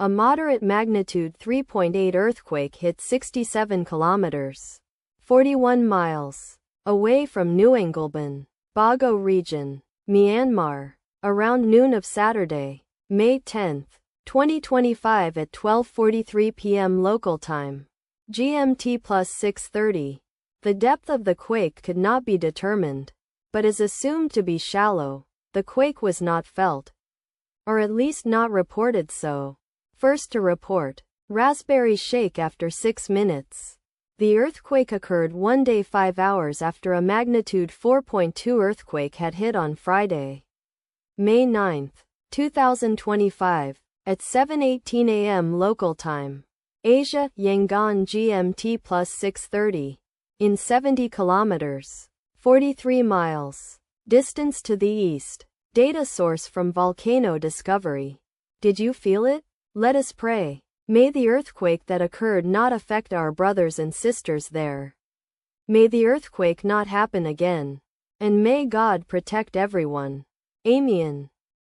A moderate magnitude 3.8 earthquake hit 67 kilometers, 41 miles, away from Nyaunglebin, Bago Region, Myanmar, around noon of Saturday, May 10, 2025 at 12:43 p.m. local time, GMT plus 6:30. The depth of the quake could not be determined, but is assumed to be shallow. The quake was not felt, or at least not reported so. First to report, RaspberryShake after 6 minutes. The earthquake occurred 1 day 5 hours after a magnitude 4.2 earthquake had hit on Friday, May 9, 2025, at 7:18 a.m. local time, Asia, Yangon GMT plus 6:30, in 70 kilometers, 43 miles, distance to the east. Data source from Volcano Discovery. Did you feel it? Let us pray. May the earthquake that occurred not affect our brothers and sisters there. May the earthquake not happen again. And may God protect everyone. Amen.